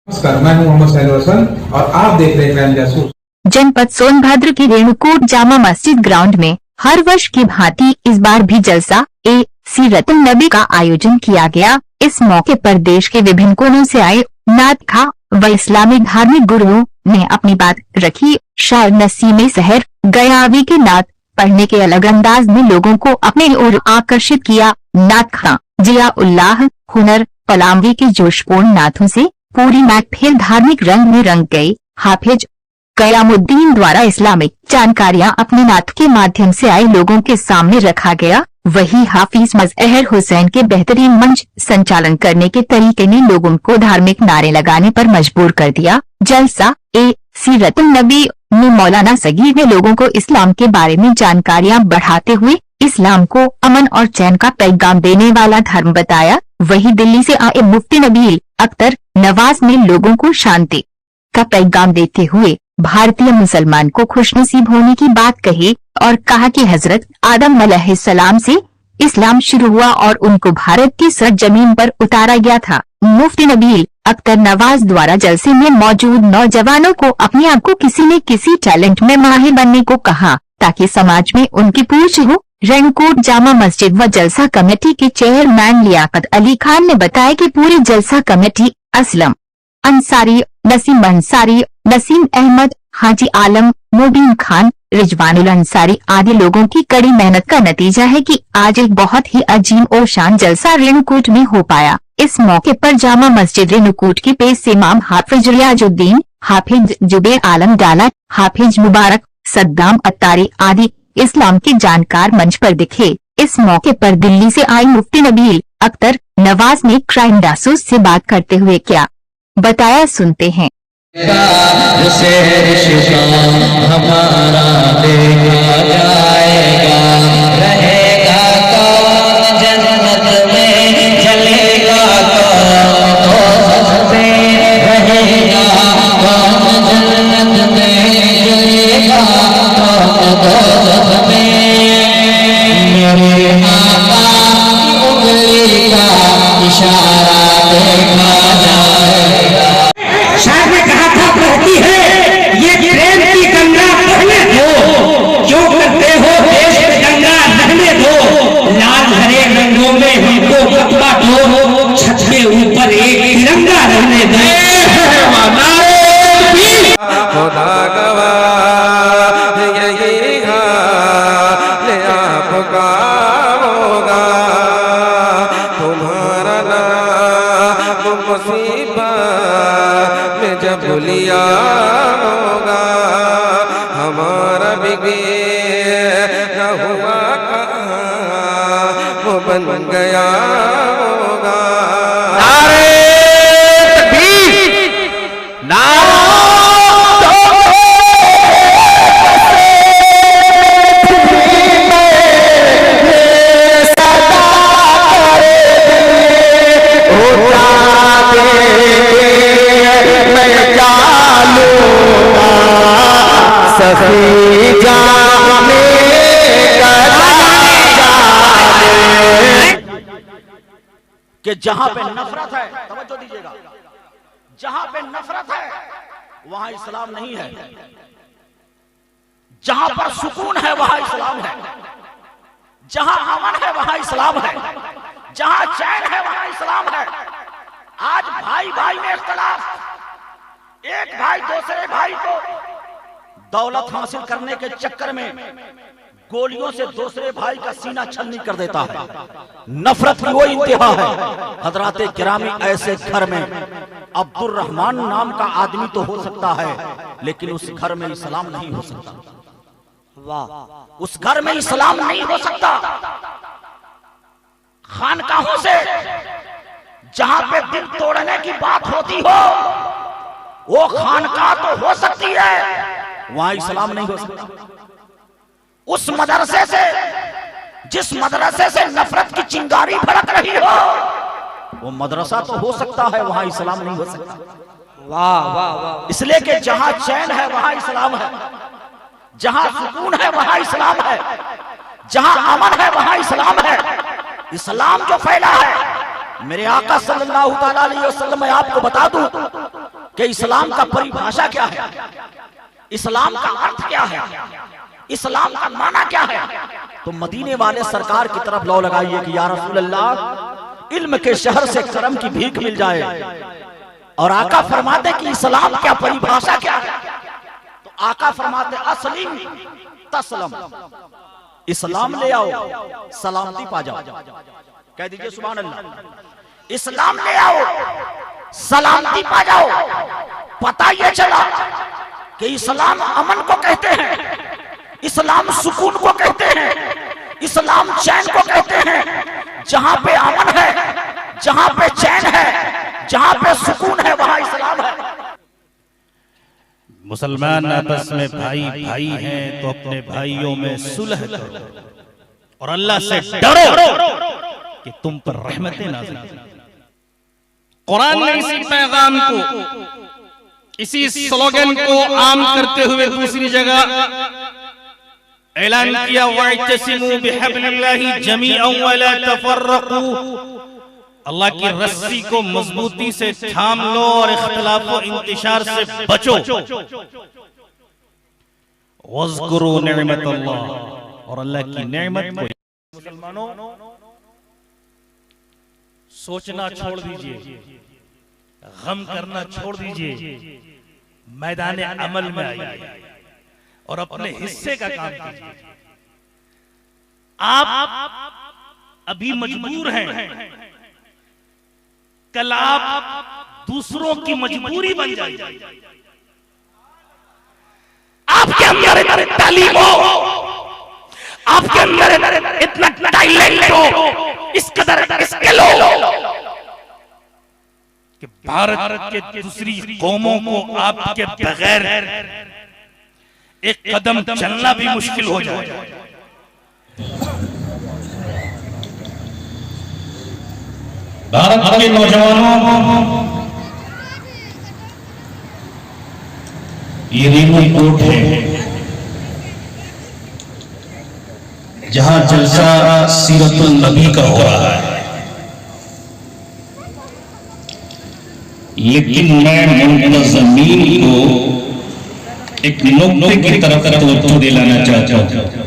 नमस्कार, मैं हूं मोहम्मद साहिल हसन और आप देख रहे हैं क्राइम जासूस। जनपद सोनभद्र की रेणुकूट जामा मस्जिद ग्राउंड में हर वर्ष की भांति इस बार भी जलसा सीरतुन नबी का आयोजन किया गया। इस मौके पर देश के विभिन्न कोनों से आए नात व इस्लामी धार्मिक गुरुओं ने अपनी बात रखी। शायर नसीम सहर गयावी के नात पढ़ने के अलग अंदाज में लोगों को अपनी ओर आकर्षित किया। नात खां जिया उल्लाह हुनर पलामवी के जोशपूर्ण नाथों से पूरी महफिल धार्मिक रंग में रंग गई। हाफिज कयामुद्दीन द्वारा इस्लामिक जानकारियां अपने नात के माध्यम से आए लोगों के सामने रखा गया। वही हाफिज मजहर हुसैन के बेहतरीन मंच संचालन करने के तरीके ने लोगों को धार्मिक नारे लगाने पर मजबूर कर दिया। जलसा सीरतुन नबी में मौलाना सगीर ने लोगों को इस्लाम के बारे में जानकारियां बढ़ाते हुए इस्लाम को अमन और चैन का पैगाम देने वाला धर्म बताया। वही दिल्ली से आए मुफ्ती नबील अख्तर नवाज ने लोगों को शांति का पैगाम देते हुए भारतीय मुसलमान को खुशनसीब होने की बात कही और कहा कि हजरत आदम अलैहिस्सलाम से इस्लाम शुरू हुआ और उनको भारत की सरजमीन पर उतारा गया था। मुफ्ती नबील अख्तर नवाज द्वारा जलसे में मौजूद नौजवानों को अपने आप को किसी न किसी टैलेंट में माहिर बनने को कहा ताकि समाज में उनकी पूछ हो। रेणुकूट जामा मस्जिद व जलसा कमेटी के चेयरमैन लियाकत अली खान ने बताया कि पूरी जलसा कमेटी असलम अंसारी, नसीम अंसारी, नसीम अहमद, हाजी आलम, मुबीन खान, रिजवानुल अंसारी आदि लोगों की कड़ी मेहनत का नतीजा है कि आज एक बहुत ही अजीम और शान जलसा रेणुकूट में हो पाया। इस मौके पर जामा मस्जिद रेणुकूट के पेश इमाम हाफिज रियाजुद्दीन, हाफिज जुबैर आलम डाला, हाफिज मुबारक, सद्दाम अत्तारी आदि इस्लाम के जानकार मंच पर दिखे। इस मौके पर दिल्ली से आई मुफ्ती नबील अख्तर नवाज ने क्राइम जासूस से बात करते हुए क्या बताया, सुनते हैं। हमारा देखा जाएगा, रहेगा कौन जन्नत में, जलेगा कौन दोज़ख में, रहेगा कौन जन्नत में, जलेगा कौन दोज़ख में। मेरे आका की उंगली का इशारा देखा जाएगा। शायद ने कहा था कहती है ये प्रेम की गंगा बहने दो, जो करते हो देश में गंगा रहने दो, लाल हरे रंगों में हमको मत बांटो, छत के ऊपर एक तिरंगा रहने दो। खुदा गवाह यही हाल आपका होगा, तुम्हारा नाम मुसीबत में जब लिया होगा, हमारा बिगड़ हुआ वो बन गया होगा। कि जहां पे नफरत है, तवज्जो दीजिएगा, जहां पे नफरत है वहां इस्लाम नहीं है, जहां पर सुकून है वहां इस्लाम है, जहां अमन है वहां इस्लाम है, जहां चैन है वहां इस्लाम है। आज भाई भाई में इख्तलाफ, एक भाई दूसरे भाई को दौलत हासिल करने के चक्कर में गोलियों से दूसरे भाई का सीना छलनी कर देता है। नफरत की वो इंतहा है। हजराते किरामी, ऐसे घर में अब्दुल रहमान नाम का आदमी तो हो सकता है, लेकिन उस घर में इस्लाम नहीं हो सकता। वाह, उस घर में इस्लाम नहीं हो सकता। खानकाहों से जहां पे दिल तोड़ने की बात होती हो, वो खानकाह तो हो सकती है, वहां इस्लाम नहीं हो सकता। उस मदरसे से, जिस मदरसे से नफरत की चिंगारी भड़क रही हो, वो मदरसा तो हो सकता है, वहां इस्लाम नहीं हो सकता। वाह वाह वाह। इसलिए कि जहां चैन है वहां इस्लाम है, जहां सुकून है वहां इस्लाम है, जहां अमन है वहां इस्लाम है। इस्लाम जो फैला है, मेरे आका सल्लल्लाहु अलैहि वसल्लम, मैं आपको बता दूं, कि इस्लाम का परिभाषा क्या है, इस्लाम का अर्थ क्या है, इस्लाम का माना क्या है, तो मदीने वाले सरकार की तरफ लौ लगाइए कि या रसूल अल्लाह, इल्म के शहर से करम की भीख मिल जाए। और आका फरमाते कि इस्लाम क्या परिभाषा क्या है, तो आका फरमाते अस्लिम तस्लम, इस्लाम ले आओ सलामती पा जाओ। कह दीजिए सुभान अल्लाह। इस्लाम ले आओ सलामती पा जाओ। पता ये चला कि इस्लाम अमन को कहते हैं, इस्लाम सुकून को कहते हैं, इस्लाम चैन को कहते हैं। जहां पे अमन है, जहां पे चैन है, जहां पे सुकून है, वहां इस्लाम है। मुसलमान आपस में भाई भाई हैं तो अपने भाइयों में सुलह करो और अल्लाह से डरो कि तुम पर रहमतें नाज़िल हों। कुरान ने इसी पैगाम को, इसी स्लोगन को आम करते हुए दूसरी जगह ऐलान किया, वअतसिमू बिहब्लिल्लाहि जमीअन वला तफर्रकू, अल्लाह की रस्सी को मजबूती से थाम लो और इख्तिलाफ व इंतिशार से बचो। वज़्कुरू निअमतल्लाह, और अल्लाह की नेमत को मुसलमानों सोचना छोड़ दीजिए, गम करना छोड़ दीजिए, मैदान अमल में आइए और अपने हिस्से का काम कीजिए। आप अभी मजबूर हैं, कल आप दूसरों की मजबूरी बन जाएगी। आपके अंदर तालीम हो, आपके अंदर इतना टैलेंट हो, इस कदर स्किल हो कि भारत के दूसरी कौमों को आपके बगैर एक कदम चलना भी मुश्किल हो जाए। भारत के नौजवानों, ये रेमू कोर्ट है जहां जलसा सीरतुल नबी का हो रहा है, लेकिन मैं मुंतज़मीन को एक नुक्ते की तरफ तवज्जो दिलाना चाहता हूं।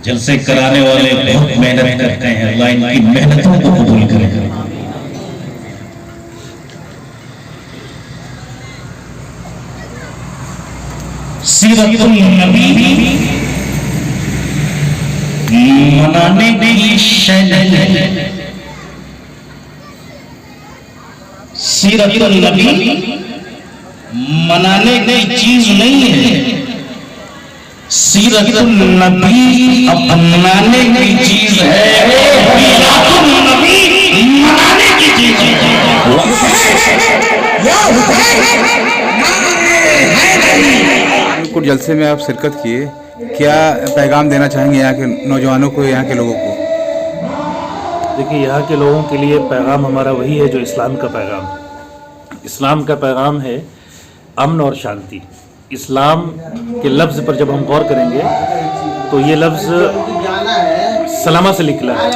जलसे कराने वाले बहुत मेहनत करते हैं, अल्लाह इनकी मेहनतों को कबूल करे। सीरतुल नबी मनाने की शय नहीं है, सीरतुल नबी मनाने की चीज नहीं है, सीरतुल नबी अपनाने की चीज है, सीरतुल नबी मनाने की चीज है। कुछ जलसे में आप शिरकत किए, क्या पैगाम देना चाहेंगे यहाँ के नौजवानों को, यहाँ के लोगों को? देखिए, यहाँ के लोगों के लिए पैगाम हमारा वही है जो इस्लाम का पैगाम है। इस्लाम का पैगाम है अमन और शांति। इस्लाम के लफ्ज़ पर जब हम गौर करेंगे तो ये लफ्ज़ सलामा से निकला है,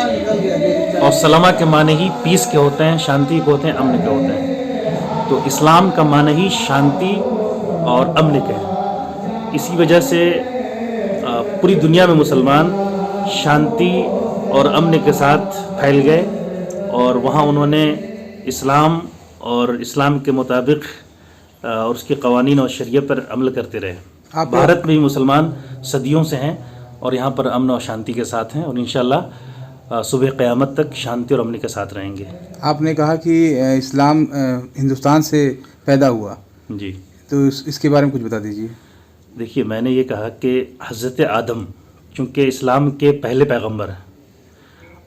और सलामा के माने ही पीस के होते हैं, शांति के होते हैं, अमन के होते हैं। तो इस्लाम का माने ही शांति और अमन के है। इसी वजह से पूरी दुनिया में मुसलमान शांति और अमन के साथ फैल गए, और वहाँ उन्होंने इस्लाम और इस्लाम के मुताबिक और उसके कवानीन और शरीयत पर अमल करते रहे। भारत में भी मुसलमान सदियों से हैं और यहाँ पर अमन और शांति के साथ हैं, और इंशाअल्लाह सुबह क़यामत तक शांति और अमन के साथ रहेंगे। आपने कहा कि इस्लाम हिंदुस्तान से पैदा हुआ जी, तो इसके बारे में कुछ बता दीजिए। देखिए, मैंने ये कहा कि हज़रत आदम चूँकि इस्लाम के पहले पैगंबर हैं,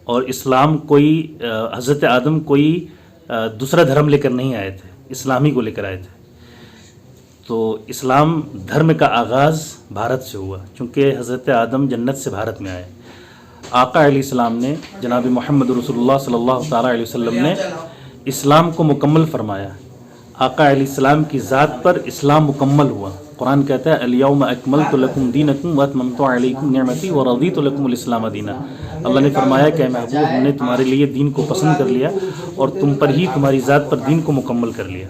और इस्लाम कोई हज़रत आदम कोई दूसरा धर्म लेकर नहीं आए थे, इस्लाम ही को लेकर आए थे। तो इस्लाम धर्म का आगाज़ भारत से हुआ, चूँकि हज़रत आदम जन्नत से भारत में आए। आका अलैहिस्सलाम ने, जनाब मोहम्मद रसूलुल्लाह सल्लल्लाहु अलैहि वसल्लम ने इस्लाम को मुकम्मल फरमाया। आका अलैहिस्सलाम की ज़ात पर इस्लाम मुकम्मल हुआ। कुरान कहता है अल-यौम अकमलतु लकुम दीनकुम व अतममतु अलैकुम निअमती व रदीतु लकुमुल इस्लाम दीना। अल्लाह ने फरमाया कि महबूब हमने तुम्हारे लिए दीन को पसंद कर लिया और तुम पर ही तुम्हारी ज़ात पर दीन को मुकम्मल कर लिया।